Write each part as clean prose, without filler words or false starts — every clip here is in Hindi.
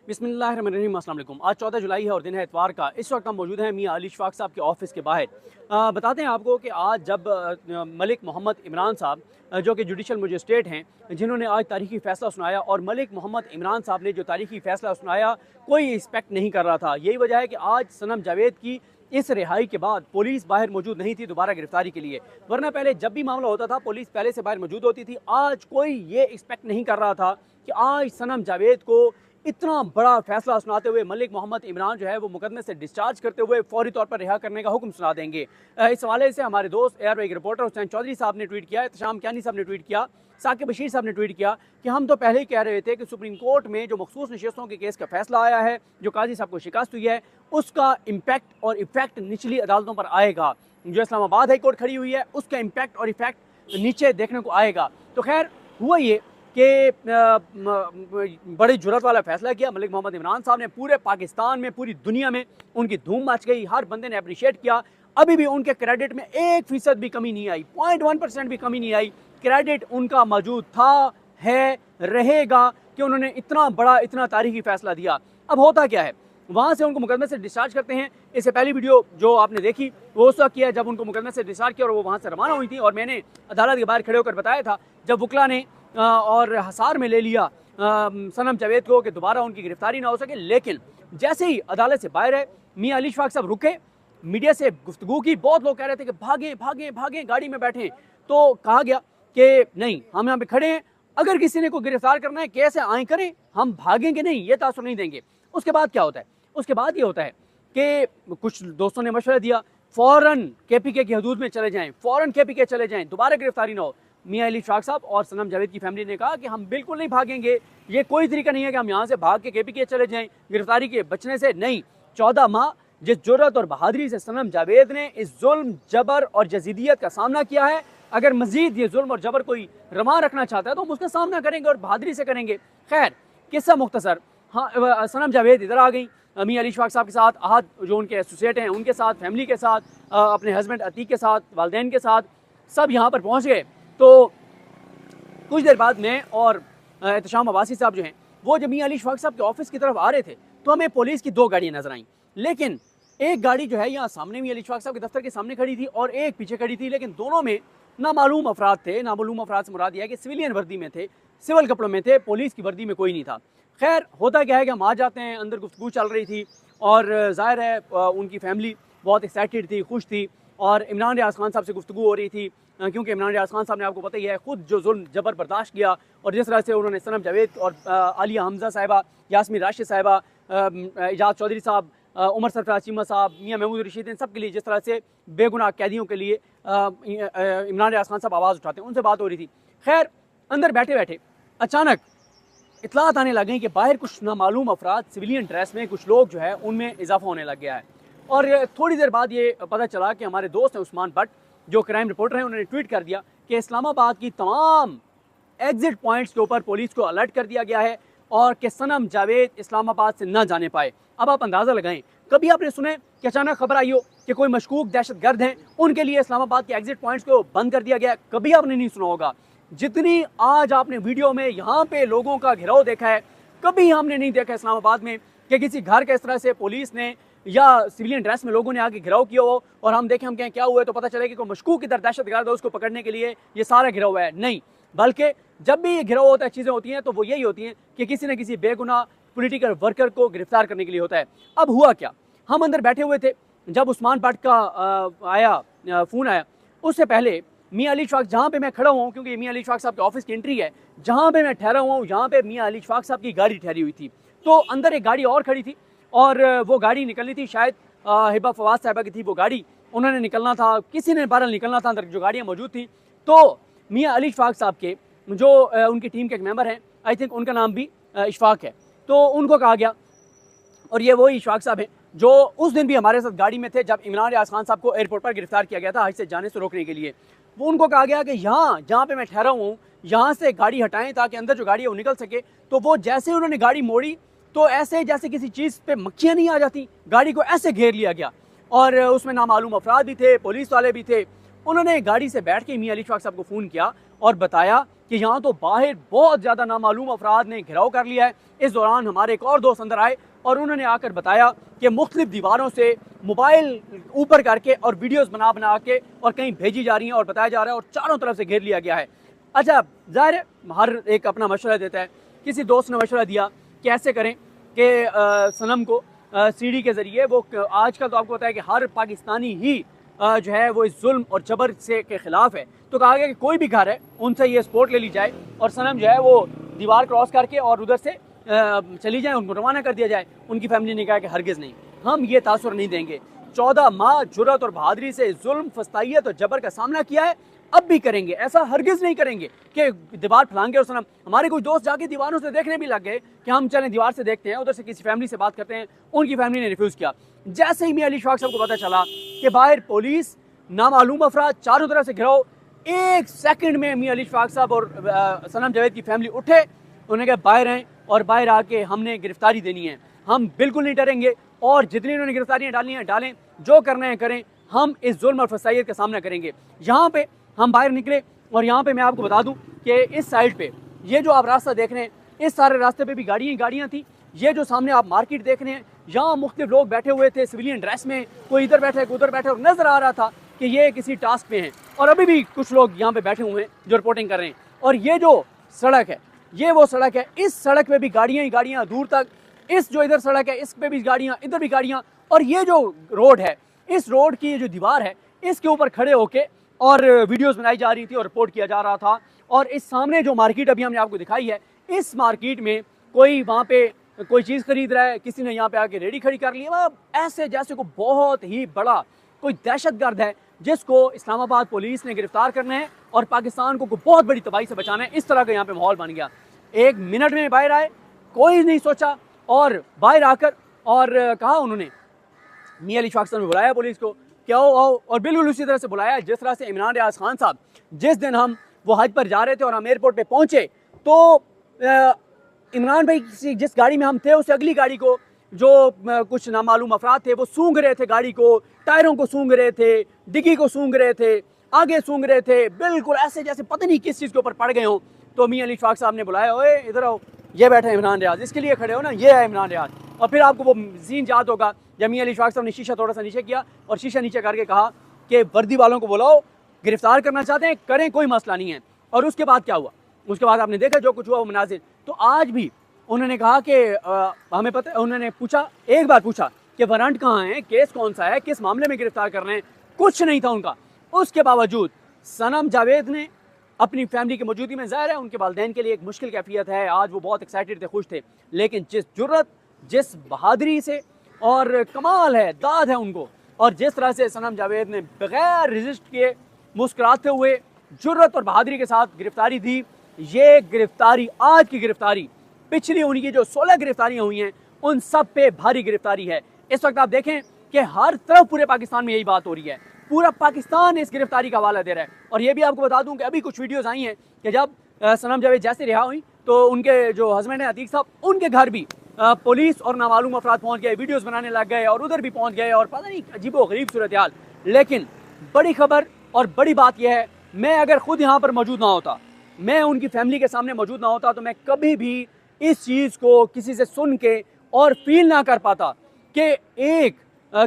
बिस्मिल्लाहिर्रहमानिर्रहीम, अस्सलाम वालेकुम। आज 14 जुलाई है और दिन है इतवार का। इस वक्त हम मौजूद हैं मियां अली इशफाक साहब के ऑफिस के बाहर। बताते हैं आपको कि आज जब मलिक मोहम्मद इमरान साहब जो कि जुडिशल मजिस्ट्रेट हैं, जिन्होंने आज तारीखी फ़ैसला सुनाया, और मलिक मोहम्मद इमरान साहब ने जो तारीखी फ़ैसला सुनाया कोई एक्सपेक्ट नहीं कर रहा था। यही वजह है कि आज सनम जावेद की इस रिहाई के बाद पुलिस बाहर मौजूद नहीं थी दोबारा गिरफ्तारी के लिए, वरना पहले जब भी मामला होता था पुलिस पहले से बाहर मौजूद होती थी। आज कोई ये एक्सपेक्ट नहीं कर रहा था कि आज सनम जावेद को इतना बड़ा फैसला सुनाते हुए मलिक मोहम्मद इमरान जो है वो मुकदमे से डिस्चार्ज करते हुए फौरी तौर पर रिहा करने का हुक्म सुना देंगे। इस हवाले से हमारे दोस्त एयरवेग रिपोर्टर हुसैन चौधरी साहब ने ट्वीट किया, इत्शाम कियानी साहब ने ट्वीट किया, साकिब बशीर साहब ने ट्वीट किया कि हम तो पहले ही कह रहे थे कि सुप्रीम कोर्ट में जो मखसूस नशिस्तों के केस का फैसला आया है, जो काजी साहब को शिकस्त हुई है, उसका इम्पैक्ट और इफेक्ट निचली अदालतों पर आएगा। जो इस्लामाबाद हाई कोर्ट खड़ी हुई है उसका इम्पैक्ट और इफेक्ट नीचे देखने को आएगा। तो खैर हुआ ये कि बड़ी जुर्रत वाला फैसला किया मलिक मोहम्मद इमरान साहब ने। पूरे पाकिस्तान में, पूरी दुनिया में उनकी धूम मच गई, हर बंदे ने अप्रिशिएट किया। अभी भी उनके क्रेडिट में 1% भी कमी नहीं आई, 0.1% भी कमी नहीं आई। क्रेडिट उनका मौजूद था, है, रहेगा कि उन्होंने इतना बड़ा, इतना तारीखी फैसला दिया। अब होता क्या है, वहाँ से उनको मुकदमे से डिस्चार्ज करते हैं। इससे पहली वीडियो जो आपने देखी वो उस वक्त किया जब उनको मुकदमे से डिस्चार्ज किया और वो वहाँ से रवाना हुई थी, और मैंने अदालत के बाहर खड़े होकर बताया था जब वकला ने और हसार में ले लिया सनम जावेद को कि दोबारा उनकी गिरफ्तारी ना हो सके। लेकिन जैसे ही अदालत से बाहर है, मियां अली इशफाक साहब रुके, मीडिया से गुफ्तगू की। बहुत लोग कह रहे थे कि भागें भागें भागें, गाड़ी में बैठें। तो कहा गया कि नहीं, हम यहाँ पे खड़े हैं, अगर किसी ने को गिरफ्तार करना है कैसे आए करें, हम भागेंगे नहीं, ये तासुर नहीं देंगे। उसके बाद क्या होता है, उसके बाद ये होता है कि कुछ दोस्तों ने मशवरा दिया फ़ौरन KPK की हदूद में चले जाएं, फ़ौरन KPK चले जाएं, दोबारा गिरफ्तारी ना हो। मियां अली इशफाक साहब और सनम जावेद की फैमिली ने कहा कि हम बिल्कुल नहीं भागेंगे, ये कोई तरीका नहीं है कि हम यहाँ से भाग के KPK चले जाएं गिरफ्तारी के बचने से। नहीं, 14 माह जिस जुर्रत और बहादुरी से सनम जावेद ने इस जुल्म, जबर और जजीदियत का सामना किया है, अगर मजीद ये जुल्म और जबर कोई रवा रखना चाहता है तो हम उसका सामना करेंगे और बहादुरी से करेंगे। खैर, किस्सा मुख्तसर, हाँ, सनम जावेद इधर आ गई मियां अली इशफाक साहब के साथ, आहद जो उनके एसोसिएट हैं उनके साथ, फैमिली के साथ, अपने हस्बैंड अतीक के साथ, वालदैन के साथ, सब यहाँ पर पहुँच गए। तो कुछ देर बाद मैं और इत्शाम अब्बासी साहब जो हैं वो जब मियां अली इशफाक साहब के ऑफिस की तरफ आ रहे थे तो हमें पुलिस की 2 गाड़ियाँ नजर आईं। लेकिन एक गाड़ी जो है यहाँ सामने मियां अली इशफाक साहब के दफ्तर के सामने खड़ी थी और एक पीछे खड़ी थी, लेकिन दोनों में नामालूम अफराद थे। नामालूम अफराद से मुराद यह है कि सिविलियन वर्दी में थे, सिविल कपड़ों में थे, पुलिस की वर्दी में कोई नहीं था। खैर, होता क्या है कि हम आ जाते हैं, अंदर गुफ्तगू चल रही थी और ज़ाहिर है उनकी फैमिली बहुत एक्साइटेड थी, खुश थी, और इमरान रियाज खान साहब से गुफ्तगू हो रही थी, क्योंकि इमरान रियाज खान साहब ने, आपको पता ही है, खुद जो जुल्म जबर बर्दाश्त किया और जिस तरह से उन्होंने सनम जावेद और आलिया हमजा साहिबा, यास्मीन राशिद साहिबा, इजाज चौधरी साहब, उमर सरफराज चीमा साहब, मियां महमूद रशीद, इन सब के लिए जिस तरह से बेगुनाह कैदियों के लिए इमरान रियाज खान साहब आवाज़ उठाते हैं, उनसे बात हो रही थी। खैर, अंदर बैठे बैठे अचानक इतलात आने लग गई कि बाहर कुछ नामालूम अफराद सिविलियन ड्रेस में, कुछ लोग जो है उनमें इजाफा होने लग गया है। और थोड़ी देर बाद ये पता चला कि हमारे दोस्त हैं उस्मान भट्ट, जो क्राइम रिपोर्टर हैं, उन्होंने ट्वीट कर दिया कि इस्लामाबाद की तमाम एग्जिट पॉइंट्स के ऊपर पुलिस को अलर्ट कर दिया गया है और कि सनम जावेद इस्लामाबाद से न जाने पाए। अब आप अंदाज़ा लगाएं, कभी आपने सुने कि अचानक खबर आई हो कि कोई मशकूक दहशतगर्द हैं, उनके लिए इस्लामाबाद के एग्जिट पॉइंट्स को बंद कर दिया गया? कभी आपने नहीं सुना होगा। जितनी आज आपने वीडियो में यहाँ पे लोगों का घिराव देखा है, कभी हमने नहीं देखा इस्लामाबाद में कि किसी घर के इस तरह से पुलिस ने या सिविलियन ड्रेस में लोगों ने आके घिराव किया हो और हम देखें, हम कहें क्या हुआ है तो पता चले कि कोई मशकूक इधर दहशतगर्द है, उसको पकड़ने के लिए ये सारा घिराव है। नहीं, बल्कि जब भी ये घिराव होता है, चीज़ें होती हैं, तो वो यही होती हैं कि किसी न किसी बेगुनाह पॉलिटिकल वर्कर को गिरफ्तार करने के लिए होता है। अब हुआ क्या, हम अंदर बैठे हुए थे जब उस्मान भट्ट का फ़ोन आया। उससे पहले मियां अली इशफाक, जहाँ पे मैं खड़ा हुआ हूँ, क्योंकि मियां अली इशफाक साहब के ऑफिस की एंट्री है, जहाँ पे मैं ठहरा हुआ हूँ, यहाँ पे मियां अली इशफाक साहब की गाड़ी ठहरी हुई थी। तो अंदर एक गाड़ी और खड़ी थी और वो गाड़ी निकलनी थी, शायद हिबा फवाद साहिबा की थी वो गाड़ी, उन्होंने निकलना था, किसी ने बहरहाल निकलना था, अंदर जो गाड़ियाँ मौजूद थी। तो मियां अली इशफाक साहब के जो उनकी टीम के एक मेंबर हैं, आई थिंक उनका नाम भी इशफाक है, तो उनको कहा गया, और ये वही इशफाक साहब हैं जो उस दिन भी हमारे साथ गाड़ी में थे जब इमरान रियाज खान साहब को एयरपोर्ट पर गिरफ्तार किया गया था हज से जाने से रोकने के लिए। वो उनको कहा गया कि यहाँ जहाँ पे मैं ठहरा हुआ हूँ, यहाँ से गाड़ी हटाएं ताकि अंदर जो गाड़ी है वो निकल सके। तो वो जैसे उन्होंने गाड़ी मोड़ी तो ऐसे जैसे किसी चीज़ पे मक्खियाँ नहीं आ जाती, गाड़ी को ऐसे घेर लिया गया और उसमें नामालूम अफराद भी थे, पुलिस वाले भी थे। उन्होंने गाड़ी से बैठ के मियां अली इशफाक साहब को फ़ोन किया और बताया कि यहाँ तो बाहर बहुत ज़्यादा नामालूम अफराद ने घेराव कर लिया है। इस दौरान हमारे एक और दोस्त अंदर आए और उन्होंने आकर बताया कि मुख्तलिफ दीवारों से मोबाइल ऊपर करके और वीडियोस बना बना के और कहीं भेजी जा रही हैं और बताया जा रहा है और चारों तरफ से घेर लिया गया है। अच्छा, ज़ाहिर है हर एक अपना मशवरा देता है। किसी दोस्त ने मशवरा दिया कि ऐसे करें कि सनम को सीडी के ज़रिए वो आजकल तो आपको पता है कि हर पाकिस्तानी ही जो है वो इस जुल्म और जबर से के ख़िलाफ़ है। तो कहा गया कि कोई भी घर है उनसे ये सपोर्ट ले ली जाए और सनम जो है वो दीवार क्रॉस करके और उधर से चली जाए, उनको रवाना कर दिया जाए। उनकी फैमिली ने कहा कि हरगिज़ नहीं, हम ये तासुर नहीं देंगे। 14 माह जुर्रत और बहादुरी से जुल्म, फस्तायत और जबर का सामना किया है, अब भी करेंगे। ऐसा हरगिज़ नहीं करेंगे कि दीवार फैलाएंगे। और सनम, हमारे कुछ दोस्त जाके दीवारों से देखने भी लग गए कि हम चलें दीवार से देखते हैं, उधर से किसी फैमिली से बात करते हैं। उनकी फैमिली ने रिफ्यूज़ किया। जैसे ही मियां अली इशफाक साहब को पता चला कि बाहर पुलिस, नामालूम अफराद चारों तरफ से घिराओ, 1 सेकंड में मियां अली इशफाक साहब और सनम जावेद की फैमिली उठे। उन्होंने कहा बाहर आएँ और बाहर आके हमने गिरफ्तारी देनी है, हम बिल्कुल नहीं डरेंगे और जितनी उन्होंने गिरफ्तारियाँ डाली हैं डालें, जो करना है करें, हम इस जुल्म और फसाइयत का सामना करेंगे। यहाँ पे हम बाहर निकले और यहाँ पे मैं आपको बता दूँ कि इस साइड पे ये जो आप रास्ता देख रहे हैं, इस सारे रास्ते पे भी गाड़ियाँ थी। ये जो सामने आप मार्केट देख रहे हैं, यहाँ मुख्तलिफ लोग बैठे हुए थे सिविलियन ड्रेस में, कोई इधर बैठा है कोई उधर बैठा है, और नजर आ रहा था कि ये किसी टास्क पे हैं। और अभी भी कुछ लोग यहाँ पे बैठे हुए हैं जो रिपोर्टिंग कर रहे हैं। और ये जो सड़क है, ये वो सड़क है, इस सड़क पे भी गाड़ियाँ ही गाड़ियाँ दूर तक। इस जो इधर सड़क है इस पे भी गाड़ियाँ, इधर भी गाड़ियाँ। और ये जो रोड है, इस रोड की ये जो दीवार है, इसके ऊपर खड़े होके और वीडियोस बनाई जा रही थी और रिपोर्ट किया जा रहा था। और इस सामने जो मार्केट अभी हमने आपको दिखाई है, इस मार्केट में कोई वहाँ पे कोई चीज़ खरीद रहा है, किसी ने यहाँ पे आके रेडी खड़ी कर ली है, ऐसे जैसे को बहुत ही बड़ा कोई दहशतगर्द है जिसको इस्लामाबाद पुलिस ने गिरफ्तार करना है और पाकिस्तान को बहुत बड़ी तबाही से बचाना है। इस तरह का यहाँ पे माहौल बन गया। 1 मिनट में बाहर आए, कोई नहीं सोचा, और बाहर आकर और कहा उन्होंने, मियां अली इशफाक साहब ने बुलाया पुलिस को कि आओ आओ, और बिल्कुल उसी तरह से बुलाया जिस तरह से इमरान रियाज खान साहब जिस दिन हम वो हज पर जा रहे थे और हम एयरपोर्ट पे पहुंचे तो इमरान भाई जिस गाड़ी में हम थे उससे अगली गाड़ी को जो कुछ नामालूम अफराद थे वो सूंघ रहे थे, गाड़ी को, टायरों को सूंघ रहे थे, डिग्गी को सूंघ रहे थे, आगे सूंघ रहे थे, बिल्कुल ऐसे जैसे पता नहीं किस चीज़ के ऊपर पड़ गए हो। तो मियां अली इशफाक साहब ने बुलाया, ओए इधर आओ, ये बैठे इमरान रियाज, इसके लिए खड़े हो ना, ये है इमरान रियाज। और फिर आपको वो सीन याद होगा जब मियां अली इशफाक साहब ने शीशा थोड़ा सा नीचे किया और शीशा नीचे करके कहा कि वर्दी वालों को बुलाओ, गिरफ्तार करना चाहते हैं करें, कोई मसला नहीं है। और उसके बाद क्या हुआ, उसके बाद आपने देखा जो कुछ हुआ वो मनाजिर। तो आज भी उन्होंने कहा कि हमें पता है, उन्होंने पूछा, एक बार पूछा कि वारंट कहाँ है, केस कौन सा है, किस मामले में गिरफ्तार कर रहे हैं, कुछ नहीं था उनका। उसके बावजूद सनम जावेद ने अपनी फैमिली की मौजूदगी में, ज़ाहिर है उनके वालिदैन के लिए एक मुश्किल कैफियत है, आज वो बहुत एक्साइटेड थे, खुश थे, लेकिन जिस जुर्रत, जिस बहादुरी से, और कमाल है, दाद है उनको, और जिस तरह से सनम जावेद ने बगैर रजिस्ट किए मुस्कुराते हुए जुर्रत और बहादुरी के साथ गिरफ्तारी दी। ये गिरफ्तारी, आज की गिरफ्तारी, पिछली उनकी जो 16 गिरफ्तारियां हुई हैं उन सब पे भारी गिरफ्तारी है। इस वक्त आप देखें कि हर तरफ पूरे पाकिस्तान में यही बात हो रही है, पूरा पाकिस्तान इस गिरफ्तारी का हवाला दे रहा है। और ये भी आपको बता दूं कि अभी कुछ वीडियोस आई हैं कि जब सनम जावेद जैसे रिहा हुई तो उनके जो हस्बैंड हैं अतीक साहब, उनके घर भी पुलिस और नामालूम अफराद पहुंच गए, वीडियोस बनाने लग गए और उधर भी पहुंच गए, और पता नहीं अजीबो गरीब सूरत हाल। लेकिन बड़ी खबर और बड़ी बात यह है, मैं अगर खुद यहाँ पर मौजूद ना होता, मैं उनकी फैमिली के सामने मौजूद ना होता, तो मैं कभी भी इस चीज़ को किसी से सुन के और फील ना कर पाता कि एक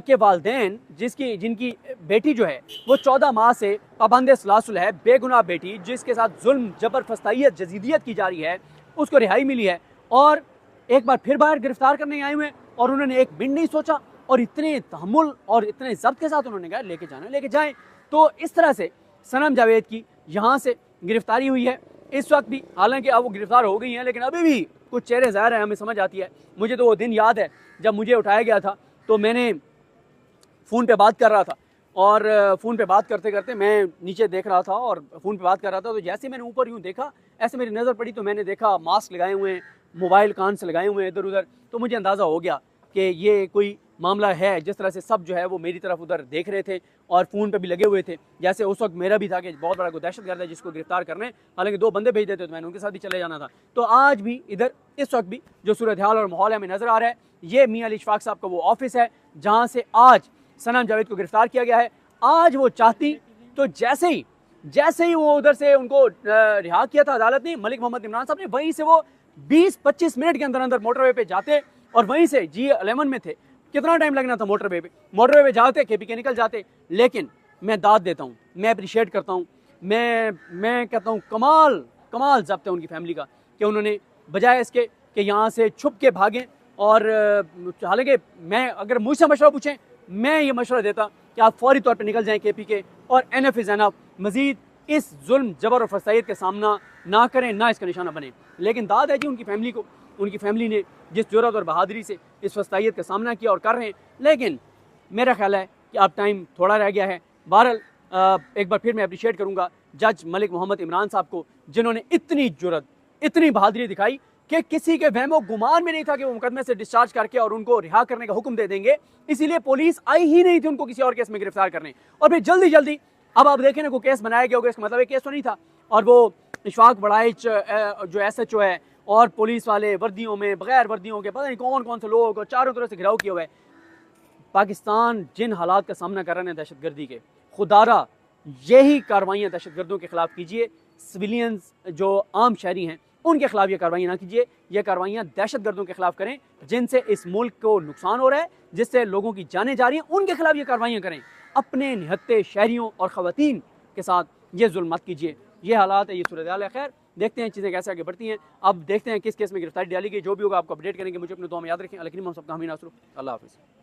के वालिदैन जिनकी बेटी जो है वो 14 माह से पाबंद सलासुल है, बेगुनाह बेटी जिसके साथ जुल्म, जबर, फस्तायत, जजीदियत की जा रही है, उसको रिहाई मिली है, और एक बार फिर बाहर गिरफ्तार करने आए हुए हैं, और उन्होंने एक मिनट नहीं सोचा और इतने तहम्मुल और इतने जब्त के साथ उन्होंने कहा लेके जाना लेके जाएं। तो इस तरह से सनम जावेद की यहाँ से गिरफ्तारी हुई है इस वक्त भी, हालांकि अब वो गिरफ्तार हो गई हैं, लेकिन अभी भी कुछ चेहरे ज़ाहिर हैं, हमें समझ आती है। मुझे तो वो दिन याद है जब मुझे उठाया गया था, तो मैंने फ़ोन पे बात कर रहा था, और फ़ोन पे बात करते करते मैं नीचे देख रहा था और फ़ोन पे बात कर रहा था, तो जैसे मैंने ऊपर यूँ देखा, ऐसे मेरी नज़र पड़ी तो मैंने देखा मास्क लगाए हुए हैं, मोबाइल कान से लगाए हुए हैं इधर उधर, तो मुझे अंदाज़ा हो गया कि ये कोई मामला है। जिस तरह से सब जो है वो मेरी तरफ उधर देख रहे थे और फ़ोन पे भी लगे हुए थे, जैसे उस वक्त मेरा भी था कि बहुत बड़ा कोई दहशतगर्द है जिसको गिरफ्तार करने, हालांकि 2 बंदे भेज देते तो मैंने उनके साथ ही चले जाना था। तो आज भी इधर इस वक्त भी जो सूरत हाल और माहौल हमें नज़र आ रहा है, ये मियां अली इशफाक साहब का वो ऑफिस है जहाँ से आज सनम जावेद को गिरफ्तार किया गया है। आज वो चाहती तो जैसे ही जैसे ही वो उधर से उनको रिहा किया था अदालत ने, मलिक मोहम्मद इमरान साहब ने, वहीं से वो 20-25 मिनट के अंदर अंदर मोटरवे पे जाते और वहीं से G11 में थे, कितना टाइम लगना था मोटरवे पे जाते, KPK निकल जाते। लेकिन मैं दाद देता हूँ, मैं अप्रिशिएट करता हूँ, मैं कहता हूँ कमाल ज़ब्त है उनकी फैमिली का कि उन्होंने बजाय इसके कि यहाँ से छुप के भागें। और हालांकि मैं अगर मुझसे मशवरा पूछें, मैं ये मशवरा देता कि आप फौरी तौर पर निकल जाएँ KPK और एनएफ इज़ एनफ, मज़ीद इस जुल्म जबर और फसाइद का सामना ना करें, ना इसका निशाना बने। लेकिन दाद है जी उनकी फैमिली को, उनकी फैमिली ने जिस जुर्रत और बहादुरी से इस फसाइद का सामना किया और कर रहे हैं। लेकिन मेरा ख्याल है कि अब टाइम थोड़ा रह गया है। बहरहाल एक बार फिर मैं अप्रिशिएट करूँगा जज मलिक मोहम्मद इमरान साहब को, जिन्होंने इतनी जुर्रत, इतनी बहादुरी दिखाई कि किसी के वहमो गुमान में नहीं था कि वो मुकदमे से डिस्चार्ज करके और उनको रिहा करने का हुक्म दे देंगे। इसीलिए पुलिस आई ही नहीं थी उनको किसी और केस में गिरफ्तार करने। और फिर जल्दी अब आप देखें ना, कोई केस बनाया गया होगा, इसका मतलब एक केस तो नहीं था। और वो इशफाक बड़ाइच जो SHO है और पुलिस वाले वर्दियों में, बगैर वर्दियों के, पता नहीं कौन से लोग, और चारों तरफ से घिराव किया हुआ है। पाकिस्तान जिन हालात का सामना कर रहे हैं दहशतगर्दी के, खुदारा यही कार्रवाइयाँ दहशतगर्दों के खिलाफ कीजिए। सिविलियंस जो आम शहरी हैं उनके खिलाफ ये कार्रवाइयाँ ना कीजिए। ये कार्रवाइयाँ दहशतगर्दों के खिलाफ करें जिनसे इस मुल्क को नुकसान हो रहा है, जिससे लोगों की जानें जा रही हैं, उनके खिलाफ ये कार्रवाइयाँ करें। अपने निहत्ते शहरियों और ख़वातीन के साथ ये जुल्म मत कीजिए। ये हालात है, ये सूरत हाल है। खैर देखते हैं चीज़ें कैसे आगे बढ़ती हैं। अब देखते हैं किस केस में गिरफ्तारी डाली गई। जो भी होगा आपको अपडेट करेंगे। मुझे अपने दुआ में याद रखें। अल्लाह सबका हमीना। अल्लाह हाफ़िज़।